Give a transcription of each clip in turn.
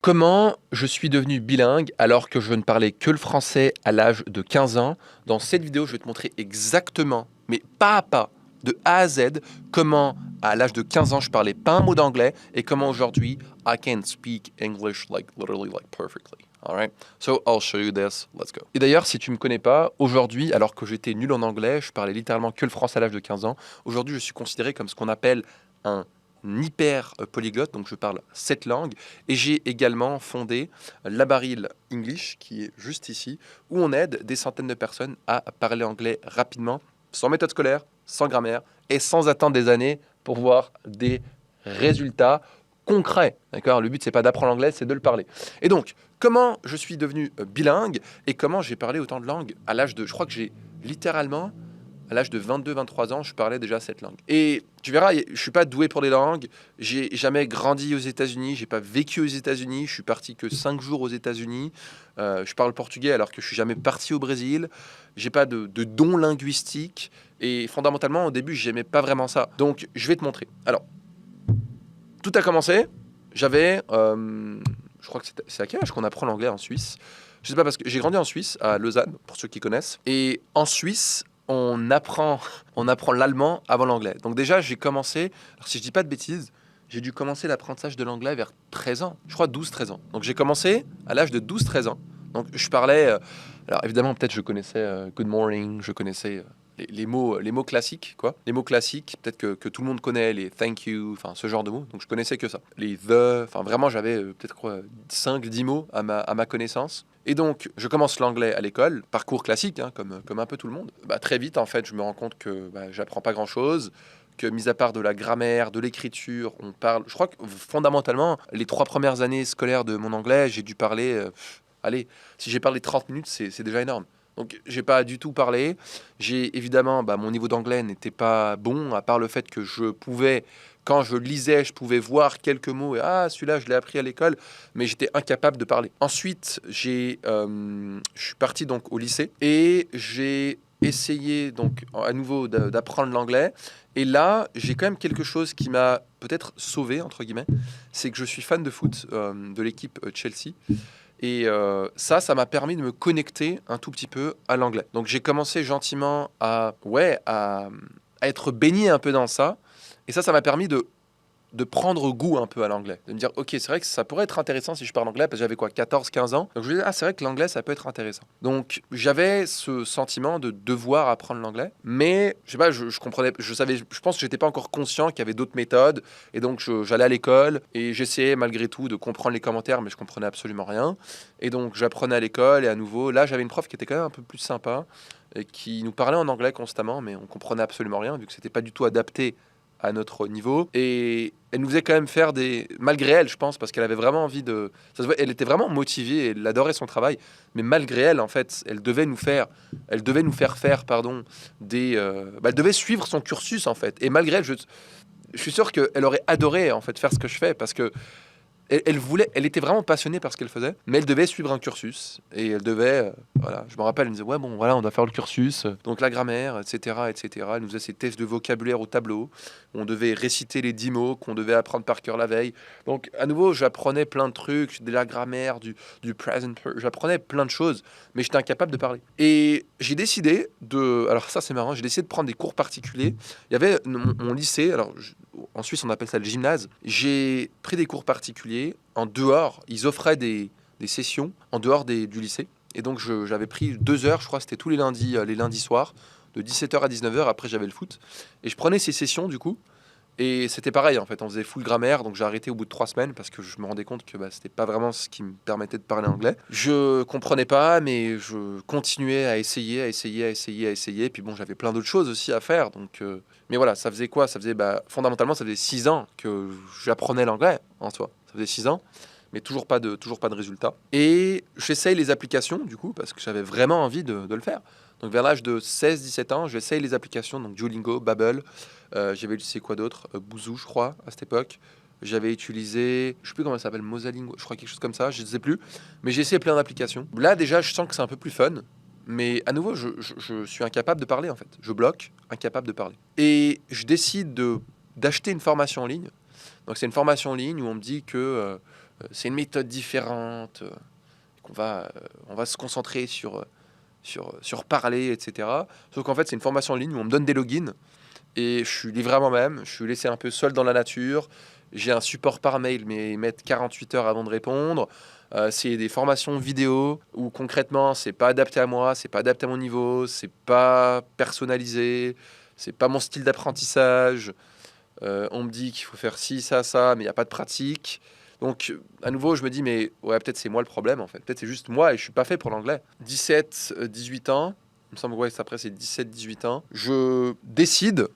Comment je suis devenu bilingue alors que je ne parlais que le français à l'âge de 15 ans? Dans cette vidéo, je vais te montrer exactement, mais pas à pas, de A à Z, comment à l'âge de 15 ans je parlais pas un mot d'anglais et comment aujourd'hui I can speak English like literally like perfectly. Alright? So I'll show you this. Let's go. Et d'ailleurs, si tu me connais pas, aujourd'hui, alors que j'étais nul en anglais, je parlais littéralement que le français à l'âge de 15 ans. Aujourd'hui, je suis considéré comme ce qu'on appelle un hyper polyglotte, donc je parle 7 langues. Et j'ai également fondé Labaril English, qui est juste ici, où on aide des centaines de personnes à parler anglais rapidement, sans méthode scolaire, sans grammaire et sans attendre des années pour voir des résultats concrets. D'accord? Le but, c'est pas d'apprendre l'anglais, c'est de le parler. Et donc, comment je suis devenu bilingue et comment j'ai parlé autant de langues à l'âge de, je crois que j'ai littéralement à l'âge de 22-23 ans, je parlais déjà cette langue. Et tu verras, je suis pas doué pour les langues. J'ai jamais grandi aux États-Unis. J'ai pas vécu aux États-Unis. Je suis parti que 5 jours aux États-Unis. Je parle portugais alors que je suis jamais parti au Brésil. J'ai pas de don linguistique. Et fondamentalement, au début, j'aimais pas vraiment ça. Donc, je vais te montrer. Alors, tout a commencé. J'avais, je crois que c'est à quel âge qu'on apprend l'anglais en Suisse? Je sais pas parce que j'ai grandi en Suisse, à Lausanne, pour ceux qui connaissent. Et en Suisse, on apprend, on apprend l'allemand avant l'anglais. Donc déjà, j'ai commencé, alors si je dis pas de bêtises, j'ai dû commencer l'apprentissage de l'anglais vers 13 ans, je crois 12-13 ans. Donc j'ai commencé à l'âge de 12-13 ans. Donc je parlais, alors évidemment peut-être je connaissais good morning, je connaissais les mots classiques, quoi. Les mots classiques, peut-être que tout le monde connaît, les thank you, enfin ce genre de mots. Donc je connaissais que ça. Les the, enfin vraiment j'avais peut-être quoi, 5-10 mots à ma connaissance. Et donc, je commence l'anglais à l'école, parcours classique, hein, comme un peu tout le monde. Bah, très vite, en fait, je me rends compte que j'apprends pas grand-chose, que mis à part de la grammaire, de l'écriture, on parle... Je crois que fondamentalement, les 3 premières années scolaires de mon anglais, j'ai dû parler... allez, si j'ai parlé 30 minutes, c'est déjà énorme. Donc, j'ai pas du tout parlé. J'ai évidemment, mon niveau d'anglais n'était pas bon, à part le fait que je pouvais, quand je lisais, je pouvais voir quelques mots et ah, celui-là, je l'ai appris à l'école, mais j'étais incapable de parler. Ensuite, je suis parti donc au lycée et j'ai essayé donc à nouveau d'apprendre l'anglais. Et là, j'ai quand même quelque chose qui m'a peut-être sauvé, entre guillemets, c'est que je suis fan de foot, de l'équipe Chelsea. Et ça m'a permis de me connecter un tout petit peu à l'anglais. Donc j'ai commencé gentiment à être baigné un peu dans ça. Et ça m'a permis de prendre goût un peu à l'anglais. De me dire, ok, c'est vrai que ça pourrait être intéressant si je parle anglais, parce que j'avais quoi, 14-15 ans. Donc je me disais, ah, c'est vrai que l'anglais, ça peut être intéressant. Donc j'avais ce sentiment de devoir apprendre l'anglais, mais je sais pas, je comprenais, je savais, je pense que j'étais pas encore conscient qu'il y avait d'autres méthodes. Et donc j'allais à l'école et j'essayais malgré tout de comprendre les commentaires, mais je comprenais absolument rien. Et donc j'apprenais à l'école et à nouveau, là j'avais une prof qui était quand même un peu plus sympa et qui nous parlait en anglais constamment, mais on comprenait absolument rien vu que c'était pas du tout adapté à notre niveau. Et elle nous faisait quand même faire des... Malgré elle, je pense, parce qu'elle avait vraiment envie de... Ça se voit, elle était vraiment motivée, elle adorait son travail. Mais malgré elle, en fait, elle devait nous faire faire, pardon, elle devait suivre son cursus, en fait. Et malgré elle, je suis sûr qu'elle aurait adoré, en fait, faire ce que je fais, parce que elle était vraiment passionnée par ce qu'elle faisait, mais elle devait suivre un cursus et elle devait, voilà, je me rappelle, elle me disait ouais bon voilà on doit faire le cursus, donc la grammaire, etc., etc. Elle nous faisait ces tests de vocabulaire au tableau, on devait réciter les 10 mots qu'on devait apprendre par cœur la veille. Donc à nouveau j'apprenais plein de trucs, de la grammaire, du present, j'apprenais plein de choses, mais j'étais incapable de parler. Et j'ai décidé alors ça c'est marrant, j'ai décidé de prendre des cours particuliers. Il y avait mon lycée, en Suisse on appelle ça le gymnase. J'ai pris des cours particuliers en dehors. Ils offraient des sessions en dehors du lycée. Et donc j'avais pris 2 heures, je crois, c'était tous les lundis soirs, de 17h à 19h. Après j'avais le foot. Et je prenais ces sessions du coup. Et c'était pareil en fait, on faisait full grammaire, donc j'ai arrêté au bout de 3 semaines parce que je me rendais compte que c'était pas vraiment ce qui me permettait de parler anglais. Je comprenais pas, mais je continuais à essayer, à essayer, à essayer, à essayer. Puis bon, j'avais plein d'autres choses aussi à faire, donc. Mais voilà, ça faisait quoi? Ça faisait fondamentalement, ça faisait 6 ans que j'apprenais l'anglais en soi. Ça faisait 6 ans, mais toujours pas de résultat. Et j'essaye les applications du coup parce que j'avais vraiment envie de le faire. Donc vers l'âge de 16-17 ans, j'essaye les applications, donc Duolingo, Babbel. J'avais utilisé quoi d'autre? Bouzou, je crois, à cette époque. J'avais utilisé, je sais plus comment ça s'appelle, Mosalingo, je crois quelque chose comme ça, je ne sais plus. Mais j'ai essayé plein d'applications. Là, déjà, je sens que c'est un peu plus fun. Mais à nouveau, je suis incapable de parler en fait. Je bloque, incapable de parler. Et je décide d'acheter une formation en ligne. Donc c'est une formation en ligne où on me dit que c'est une méthode différente, on va se concentrer sur parler, etc. Sauf qu'en fait, c'est une formation en ligne où on me donne des logins et je suis livré à moi-même, je suis laissé un peu seul dans la nature. J'ai un support par mail, mais ils mettent 48 heures avant de répondre. C'est des formations vidéo où concrètement, c'est pas adapté à moi, c'est pas adapté à mon niveau, c'est pas personnalisé, c'est pas mon style d'apprentissage. On me dit qu'il faut faire ci, ça, mais il n'y a pas de pratique. Donc, à nouveau, je me dis, mais ouais, peut-être c'est moi le problème en fait. Peut-être c'est juste moi et je suis pas fait pour l'anglais. 17, 18 ans, il me semble, ouais, après c'est 17, 18 ans. Je décide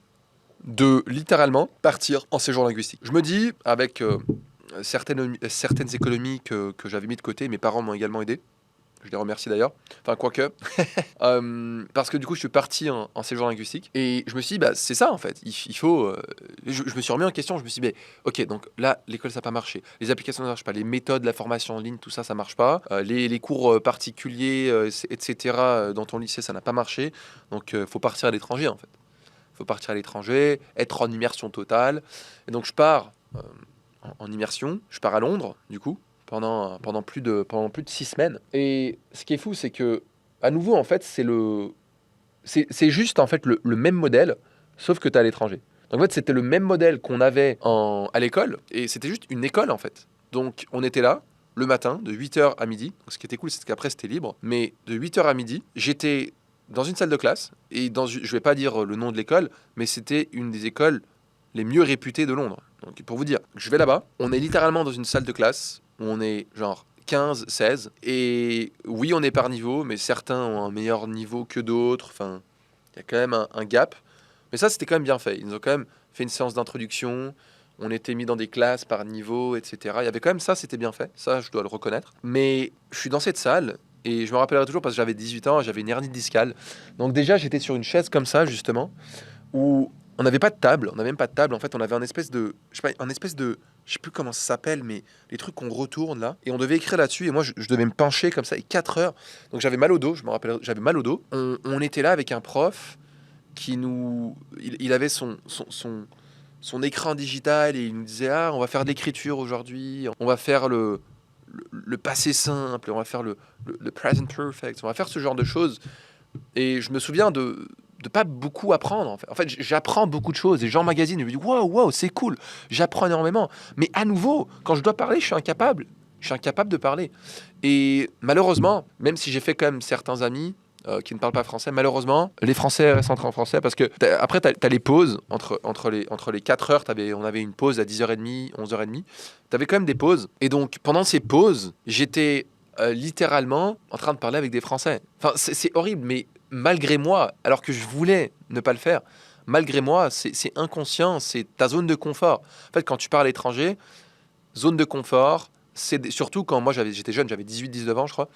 de littéralement partir en séjour linguistique. Je me dis, avec certaines économies que j'avais mis de côté, mes parents m'ont également aidé. Je les remercie d'ailleurs. Enfin, quoique. Parce que du coup, je suis parti en séjour linguistique. Et je me suis dit, bah, c'est ça en fait. Il faut. Je me suis remis en question. Je me suis dit, mais, ok, donc là, l'école, ça n'a pas marché. Les applications, ça ne marchent pas. Les méthodes, la formation en ligne, tout ça, ça ne marche pas. Les cours particuliers, etc., dans ton lycée, ça n'a pas marché. Donc, il faut partir à l'étranger en fait. Il faut partir à l'étranger, être en immersion totale. Et donc, je pars en immersion. Je pars à Londres, du coup, pendant plus de 6 semaines. Et ce qui est fou, c'est que, à nouveau, en fait, c'est juste en fait le même modèle, sauf que tu es à l'étranger. Donc, en fait, c'était le même modèle qu'on avait à l'école, et c'était juste une école, en fait. Donc, on était là, le matin, de 8 heures à midi. Donc, ce qui était cool, c'est qu'après, c'était libre. Mais de 8 heures à midi, j'étais dans une salle de classe, et je vais pas dire le nom de l'école, mais c'était une des écoles les mieux réputées de Londres. Donc, pour vous dire, je vais là-bas, on est littéralement dans une salle de classe, où on est genre 15, 16, et oui, on est par niveau, mais certains ont un meilleur niveau que d'autres, enfin, il y a quand même un gap. Mais ça, c'était quand même bien fait. Ils nous ont quand même fait une séance d'introduction, on était mis dans des classes par niveau, etc. Il y avait quand même ça, c'était bien fait, ça, je dois le reconnaître. Mais je suis dans cette salle, et je me rappellerai toujours parce que j'avais 18 ans, j'avais une hernie discale. Donc déjà, j'étais sur une chaise comme ça, justement, où on n'avait pas de table, on n'avait même pas de table. En fait, on avait je sais plus comment ça s'appelle, mais les trucs qu'on retourne là, et on devait écrire là-dessus. Et moi, je devais me pencher comme ça, et 4 heures. Donc j'avais mal au dos, je me rappelle, j'avais mal au dos. On était là avec un prof il avait son écran digital et il nous disait, ah, on va faire de l'écriture aujourd'hui, on va faire le passé simple, on va faire le present perfect, on va faire ce genre de choses. Et je me souviens de pas beaucoup apprendre. En fait, j'apprends beaucoup de choses. Et j'emmagasine, je me dis, waouh, c'est cool. J'apprends énormément. Mais à nouveau, quand je dois parler, je suis incapable. Je suis incapable de parler. Et malheureusement, même si j'ai fait quand même certains amis qui ne parlent pas français, malheureusement, les Français restent en français parce que après, tu as les pauses entre les 4 heures. On avait une pause à 10h30, 11h30. Tu avais quand même des pauses. Et donc, pendant ces pauses, j'étais littéralement en train de parler avec des Français. Enfin, c'est horrible, mais malgré moi, alors que je voulais ne pas le faire, malgré moi, c'est inconscient, c'est ta zone de confort. En fait, quand tu parles à l'étranger, zone de confort, surtout quand moi j'étais jeune, j'avais 18, 19 ans, je crois.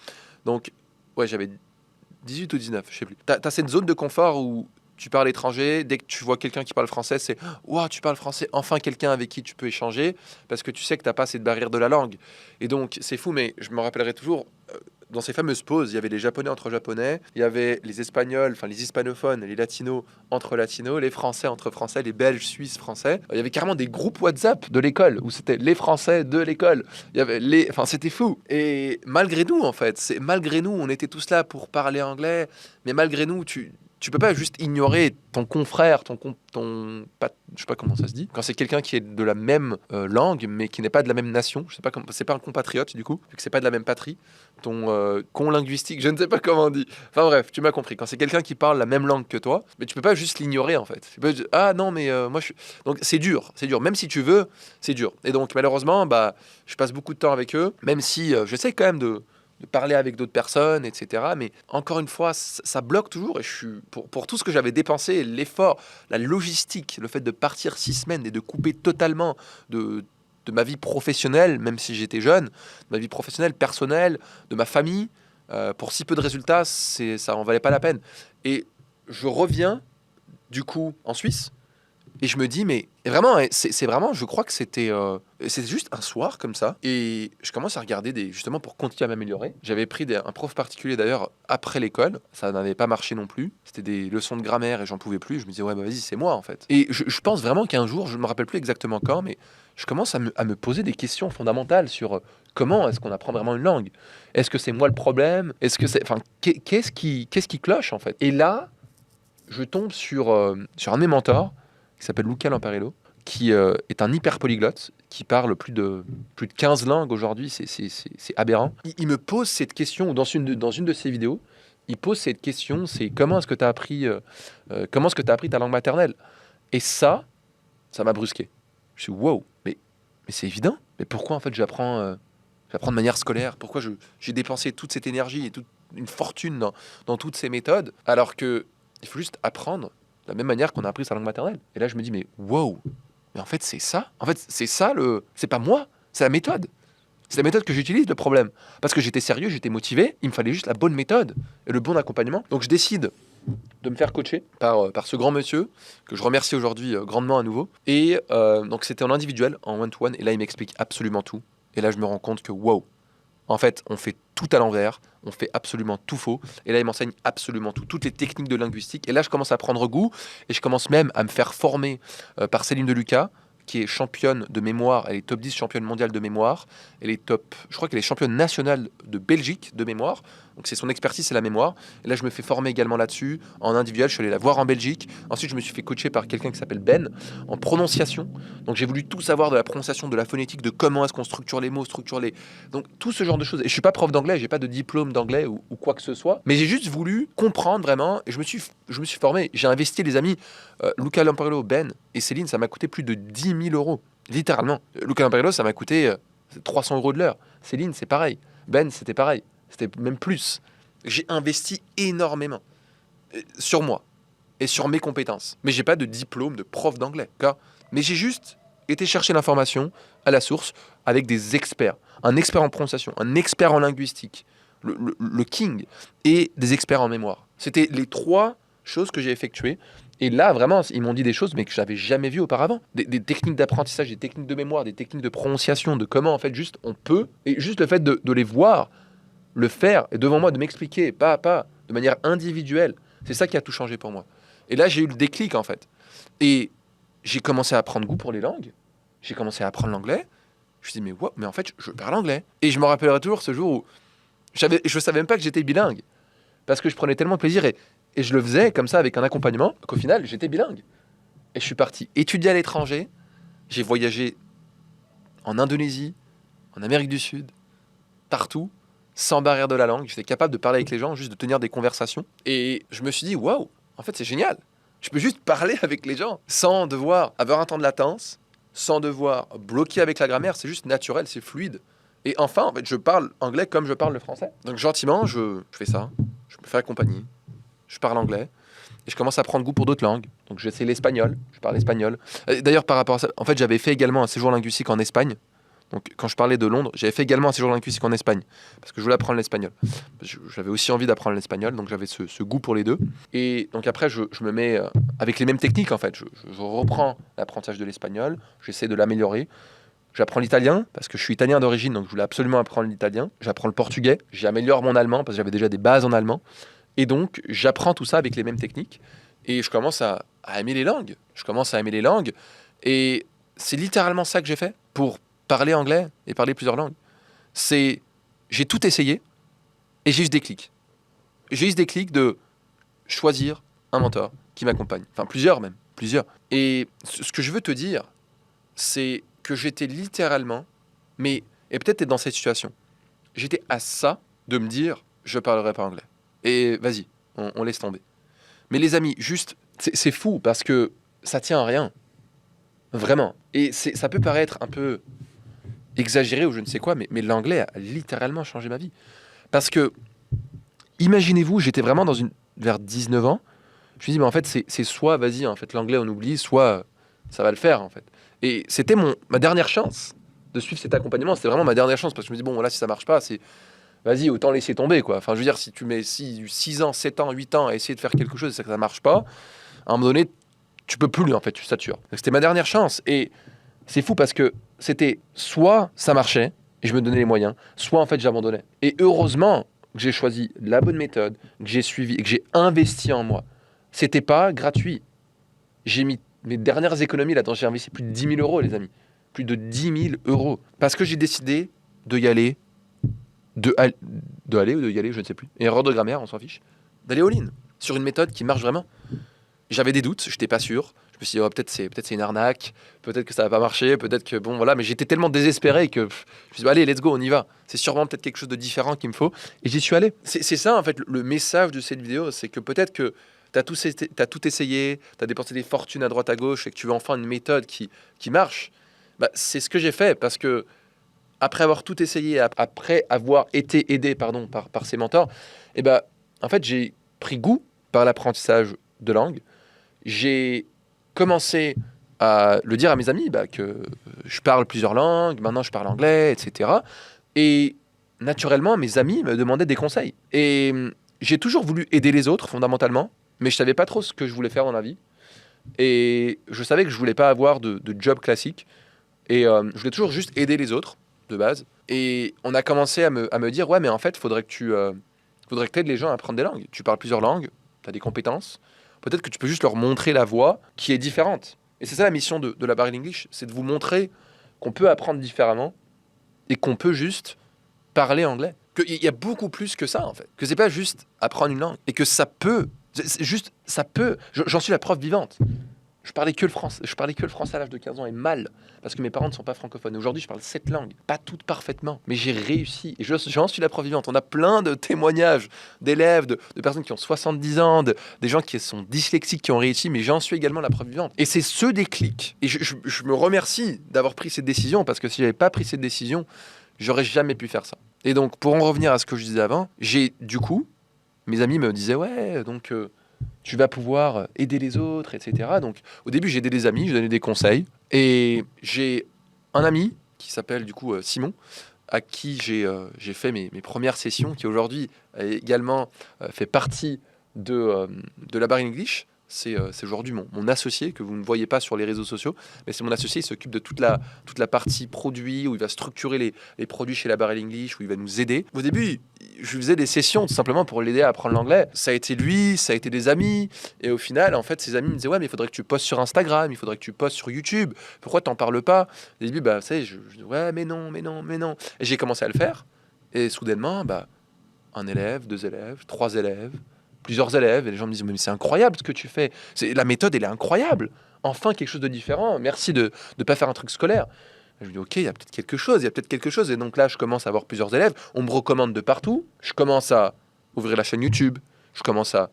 Donc, ouais, j'avais 18 ou 19, je sais plus. T'as cette zone de confort où tu parles à l'étranger, dès que tu vois quelqu'un qui parle français, c'est waouh, tu parles français, enfin quelqu'un avec qui tu peux échanger, parce que tu sais que t'as pas cette barrière de la langue. Et donc, c'est fou, mais je me rappellerai toujours, dans ces fameuses pauses, il y avait les Japonais entre Japonais, il y avait les Espagnols, enfin les hispanophones, les Latinos entre Latinos, les Français entre Français, les Belges, Suisses, Français. Il y avait carrément des groupes WhatsApp de l'école où c'était les Français de l'école. Il y avait enfin c'était fou. Et malgré nous, en fait, malgré nous, on était tous là pour parler anglais, mais malgré nous, tu peux pas juste ignorer ton confrère, je sais pas comment ça se dit, quand c'est quelqu'un qui est de la même langue, mais qui n'est pas de la même nation. Je sais pas comment, c'est pas un compatriote du coup, vu que c'est pas de la même patrie. Ton linguistique, je ne sais pas comment on dit. Enfin bref, tu m'as compris. Quand c'est quelqu'un qui parle la même langue que toi, mais tu peux pas juste l'ignorer en fait. Tu peux dire, ah non, mais moi je suis. Donc c'est dur. Même si tu veux, c'est dur. Et donc malheureusement, bah, je passe beaucoup de temps avec eux, même si j'essaie quand même de parler avec d'autres personnes, etc. Mais encore une fois, ça bloque toujours. Et je suis pour tout ce que j'avais dépensé, l'effort, la logistique, le fait de partir 6 semaines et de couper totalement de ma vie professionnelle, même si j'étais jeune, de ma vie professionnelle, personnelle, de ma famille, pour si peu de résultats, ça en valait pas la peine. Et je reviens du coup en Suisse. Et je me dis, mais vraiment, c'est vraiment, je crois que c'était juste un soir comme ça. Et je commence à regarder justement pour continuer à m'améliorer. J'avais pris un prof particulier d'ailleurs après l'école. Ça n'avait pas marché non plus. C'était des leçons de grammaire et j'en pouvais plus. Je me disais, ouais, bah vas-y, c'est moi en fait. Et je pense vraiment qu'un jour, je ne me rappelle plus exactement quand, mais je commence à me poser des questions fondamentales sur comment est-ce qu'on apprend vraiment une langue. Est-ce que c'est moi le problème? Est-ce que c'est, enfin, qu'est-ce qui cloche en fait? Et là, je tombe sur un de mes mentors qui s'appelle Luca Lamparello, qui est un hyper polyglotte, qui parle plus de 15 langues aujourd'hui, c'est aberrant. Il me pose cette question, ou dans une de ses vidéos, il pose cette question, c'est comment est-ce que tu as appris, comment est-ce que tu appris ta langue maternelle? Et ça m'a brusqué. Je suis wow, mais c'est évident. Mais pourquoi en fait j'apprends de manière scolaire? Pourquoi j'ai dépensé toute cette énergie et toute une fortune dans toutes ces méthodes, alors que il faut juste apprendre de la même manière qu'on a appris sa langue maternelle. Et là, je me dis, mais wow, mais en fait, c'est ça. En fait, c'est ça c'est pas moi, c'est la méthode. C'est la méthode que j'utilise, le problème. Parce que j'étais sérieux, j'étais motivé, il me fallait juste la bonne méthode et le bon accompagnement. Donc, je décide de me faire coacher par ce grand monsieur, que je remercie aujourd'hui grandement à nouveau. Et donc, c'était en individuel, en one-to-one, et là, il m'explique absolument tout. Et là, je me rends compte que, wow, en fait, on fait tout à l'envers, on fait absolument tout faux. Et là, il m'enseigne absolument tout, toutes les techniques de linguistique. Et là, je commence à prendre goût et je commence même à me faire former par Céline Deluca, qui est championne de mémoire. Elle est top 10 championne mondiale de mémoire. Elle est je crois qu'elle est championne nationale de Belgique de mémoire. Donc, c'est son expertise, c'est la mémoire. Et là, je me fais former également là-dessus, en individuel. Je suis allé la voir en Belgique. Ensuite, je me suis fait coacher par quelqu'un qui s'appelle Ben, en prononciation. Donc, j'ai voulu tout savoir de la prononciation, de la phonétique, de comment est-ce qu'on structure les mots, donc, tout ce genre de choses. Et je suis pas prof d'anglais, j'ai pas de diplôme d'anglais ou quoi que ce soit. Mais j'ai juste voulu comprendre vraiment. Et je me suis formé. J'ai investi, les amis. Luca Lamparello, Ben et Céline, ça m'a coûté plus de 10 000 euros. Littéralement. Luca Lamparello, ça m'a coûté 300 euros de l'heure. Céline, c'est pareil. Ben, c'était pareil. C'était même plus. J'ai investi énormément sur moi et sur mes compétences. Mais j'ai pas de diplôme de prof d'anglais. Mais j'ai juste été chercher l'information à la source avec des experts. Un expert en prononciation, un expert en linguistique, le king, et des experts en mémoire. C'était les 3 choses que j'ai effectuées. Et là, vraiment, ils m'ont dit des choses mais que je n'avais jamais vues auparavant. Des techniques d'apprentissage, des techniques de mémoire, des techniques de prononciation, de comment, en fait, juste on peut. Et juste le fait de les voir, le faire, et devant moi, de m'expliquer, pas à pas, de manière individuelle, c'est ça qui a tout changé pour moi. Et là, j'ai eu le déclic, en fait. Et j'ai commencé à prendre goût pour les langues. J'ai commencé à apprendre l'anglais. Je me suis dit, mais wow, mais en fait, je parle anglais. Et je me rappellerai toujours ce jour où je savais même pas que j'étais bilingue. Parce que je prenais tellement de plaisir et je le faisais comme ça avec un accompagnement qu'au final, j'étais bilingue. Et je suis parti étudier à l'étranger. J'ai voyagé en Indonésie, en Amérique du Sud, partout, sans barrière de la langue. J'étais capable de parler avec les gens, juste de tenir des conversations. Et je me suis dit, waouh, en fait, c'est génial. Je peux juste parler avec les gens sans devoir avoir un temps de latence, sans devoir bloquer avec la grammaire. C'est juste naturel, c'est fluide. Et enfin, en fait, je parle anglais comme je parle le français. Donc gentiment, je fais ça. Je me fais accompagner. Je parle anglais. Et je commence à prendre goût pour d'autres langues. Donc j'essaie l'espagnol. Je parle espagnol. D'ailleurs, par rapport à ça, en fait, j'avais fait également un séjour linguistique en Espagne. Donc quand je parlais de Londres, j'avais fait également un séjour linguistique en Espagne. Parce que je voulais apprendre l'espagnol. J'avais aussi envie d'apprendre l'espagnol. Donc j'avais ce goût pour les deux. Et donc après, je me mets avec les mêmes techniques, en fait. Je reprends l'apprentissage de l'espagnol. J'essaie de l'améliorer. J'apprends l'italien parce que je suis italien d'origine, donc je voulais absolument apprendre l'italien. J'apprends le portugais, j'améliore mon allemand parce que j'avais déjà des bases en allemand. Et donc, j'apprends tout ça avec les mêmes techniques. Et je commence à aimer les langues. Je commence à aimer les langues. Et c'est littéralement ça que j'ai fait pour parler anglais et parler plusieurs langues. J'ai tout essayé et j'ai eu ce déclic. J'ai eu ce déclic de choisir un mentor qui m'accompagne. Enfin, plusieurs même. Plusieurs. Et ce que je veux te dire, c'est que j'étais littéralement, et peut-être tu es dans cette situation, j'étais à ça de me dire, je parlerai pas anglais. Et vas-y, on laisse tomber. Mais les amis, juste, c'est fou parce que ça tient à rien. Vraiment. Et ça peut paraître un peu exagéré ou je ne sais quoi, mais l'anglais a littéralement changé ma vie. Parce que, imaginez-vous, j'étais vraiment vers 19 ans, je me suis dit, mais en fait, c'est soit, vas-y, en fait, l'anglais on oublie, soit ça va le faire, en fait. Et c'était ma dernière chance de suivre cet accompagnement. C'était vraiment ma dernière chance parce que je me dis, bon, là, si ça marche pas, vas-y, autant laisser tomber, quoi. Enfin, je veux dire, si tu mets 6 ans, 7 ans, 8 ans à essayer de faire quelque chose et que ça marche pas, à un moment donné, tu peux plus, en fait, tu satures. Donc, c'était ma dernière chance. Et c'est fou parce que c'était soit ça marchait et je me donnais les moyens, soit, en fait, j'abandonnais. Et heureusement que j'ai choisi la bonne méthode, que j'ai suivi et que j'ai investi en moi. C'était pas gratuit. J'ai mis mes dernières économies là-dedans, j'ai investi plus de 10 000 euros, les amis. plus de 10 000 euros. Parce que j'ai décidé de y aller, de aller ou de y aller, je ne sais plus. Erreur de grammaire, on s'en fiche. D'aller all-in sur une méthode qui marche vraiment. J'avais des doutes, j'étais pas sûr. Je me suis dit, oh, peut-être c'est une arnaque, peut-être que ça va pas marcher, peut-être que bon, voilà. Mais j'étais tellement désespéré que je me suis dit, allez, let's go, on y va. C'est sûrement peut-être quelque chose de différent qu'il me faut. Et j'y suis allé. C'est ça, en fait, le message de cette vidéo, c'est que peut-être que t'as tout essayé, t'as dépensé des fortunes à droite à gauche et que tu veux enfin une méthode qui marche. Bah, c'est ce que j'ai fait parce que après avoir tout essayé, après avoir été aidé par ses mentors, et ben, en fait, j'ai pris goût par l'apprentissage de langue. J'ai commencé à le dire à mes amis que je parle plusieurs langues, maintenant je parle anglais, etc. Et naturellement, mes amis me demandaient des conseils. Et j'ai toujours voulu aider les autres, fondamentalement, mais je savais pas trop ce que je voulais faire dans la vie. Et je savais que je voulais pas avoir de job classique. Et je voulais toujours juste aider les autres, de base. Et on a commencé à me dire, ouais, mais en fait, faudrait que tu aides les gens à apprendre des langues. Tu parles plusieurs langues, tu as des compétences. Peut-être que tu peux juste leur montrer la voie qui est différente. Et c'est ça la mission de la Baril English, c'est de vous montrer qu'on peut apprendre différemment et qu'on peut juste parler anglais. Qu'il y a beaucoup plus que ça, en fait. Que c'est pas juste apprendre une langue. Et que ça peut, c'est juste, ça peut. J'en suis la preuve vivante. Je parlais que le français à l'âge de 15 ans et mal, parce que mes parents ne sont pas francophones. Aujourd'hui, je parle 7 langues, pas toutes parfaitement, mais j'ai réussi. Et j'en suis la preuve vivante. On a plein de témoignages d'élèves, de personnes qui ont 70 ans, des gens qui sont dyslexiques, qui ont réussi, mais j'en suis également la preuve vivante. Et c'est ce déclic. Et je me remercie d'avoir pris cette décision, parce que si j'avais pas pris cette décision, j'aurais jamais pu faire ça. Et donc, pour en revenir à ce que je disais avant, du coup, mes amis me disaient, ouais, donc... tu vas pouvoir aider les autres, etc. Donc, au début, j'ai aidé des amis, je donnais des conseils. Et j'ai un ami qui s'appelle du coup Simon, à qui j'ai fait mes premières sessions, qui aujourd'hui également fait partie de la Baril English. C'est aujourd'hui mon associé, que vous ne voyez pas sur les réseaux sociaux, mais c'est mon associé, il s'occupe de toute la partie produit, où il va structurer les produits chez la Baril English, où il va nous aider. Au début, je faisais des sessions tout simplement pour l'aider à apprendre l'anglais. Ça a été lui, ça a été des amis, et au final, en fait, ses amis me disaient, ouais, mais il faudrait que tu postes sur Instagram, il faudrait que tu postes sur YouTube, pourquoi t'en parles pas? Au début, bah, ça y est, je dis, ouais, mais non. Et j'ai commencé à le faire, et soudainement, un élève, 2 élèves, 3 élèves, plusieurs élèves, et les gens me disent, mais c'est incroyable ce que tu fais, la méthode, elle est incroyable, enfin quelque chose de différent, merci de ne pas faire un truc scolaire. Je me dis, ok, il y a peut-être quelque chose, et donc là, je commence à avoir plusieurs élèves, on me recommande de partout, je commence à ouvrir la chaîne YouTube, je commence à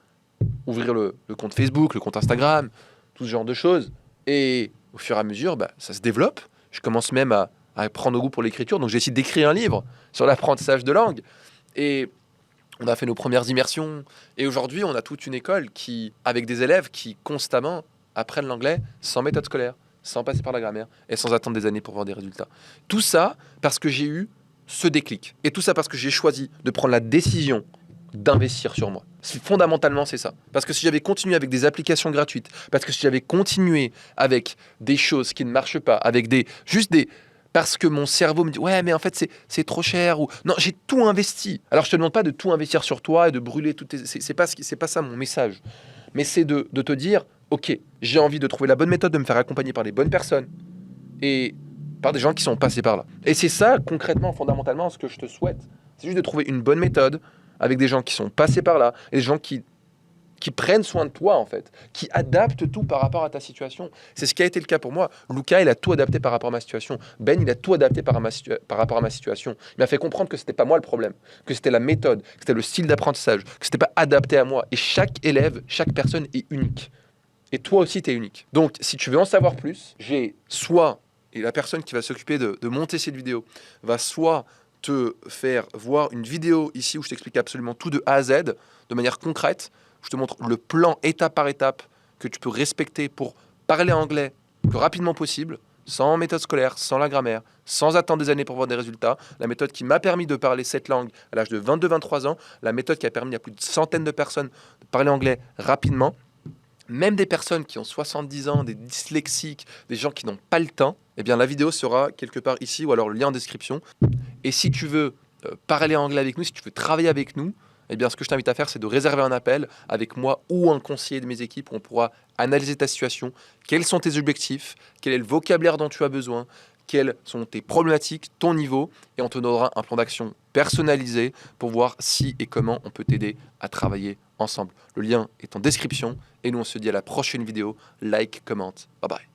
ouvrir le compte Facebook, le compte Instagram, tout ce genre de choses, et au fur et à mesure, ça se développe, je commence même à prendre goût pour l'écriture, donc j'ai essayé d'écrire un livre sur l'apprentissage de langue, et on a fait nos premières immersions. Et aujourd'hui, on a toute une école avec des élèves qui constamment apprennent l'anglais sans méthode scolaire, sans passer par la grammaire et sans attendre des années pour voir des résultats. Tout ça parce que j'ai eu ce déclic. Et tout ça parce que j'ai choisi de prendre la décision d'investir sur moi. Fondamentalement, c'est ça. Parce que si j'avais continué avec des applications gratuites, parce que si j'avais continué avec des choses qui ne marchent pas, avec parce que mon cerveau me dit ouais mais en fait c'est trop cher ou non, j'ai tout investi. Alors je te demande pas de tout investir sur toi et de brûler toutes tes... c'est pas ça mon message, mais c'est de te dire ok, j'ai envie de trouver la bonne méthode, de me faire accompagner par les bonnes personnes et par des gens qui sont passés par là. Et c'est ça concrètement, fondamentalement, ce que je te souhaite, c'est juste de trouver une bonne méthode avec des gens qui sont passés par là et des gens qui prennent soin de toi, en fait, qui adaptent tout par rapport à ta situation. C'est ce qui a été le cas pour moi. Luca, il a tout adapté par rapport à ma situation. Ben, il a tout adapté par rapport à ma situation. Il m'a fait comprendre que c'était pas moi le problème, que c'était la méthode, que c'était le style d'apprentissage, que c'était pas adapté à moi. Et chaque élève, chaque personne est unique. Et toi aussi, tu es unique. Donc, si tu veux en savoir plus, et la personne qui va s'occuper de monter cette vidéo, va soit te faire voir une vidéo ici où je t'explique absolument tout de A à Z, de manière concrète. Je te montre le plan étape par étape que tu peux respecter pour parler anglais le plus rapidement possible, sans méthode scolaire, sans la grammaire, sans attendre des années pour voir des résultats. La méthode qui m'a permis de parler cette langue à l'âge de 22-23 ans, la méthode qui a permis à plus de centaines de personnes de parler anglais rapidement, même des personnes qui ont 70 ans, des dyslexiques, des gens qui n'ont pas le temps, eh bien la vidéo sera quelque part ici ou alors le lien en description. Et si tu veux parler anglais avec nous, si tu veux travailler avec nous, eh bien, ce que je t'invite à faire, c'est de réserver un appel avec moi ou un conseiller de mes équipes où on pourra analyser ta situation, quels sont tes objectifs, quel est le vocabulaire dont tu as besoin, quelles sont tes problématiques, ton niveau, et on te donnera un plan d'action personnalisé pour voir si et comment on peut t'aider à travailler ensemble. Le lien est en description et nous on se dit à la prochaine vidéo. Like, commente, bye bye.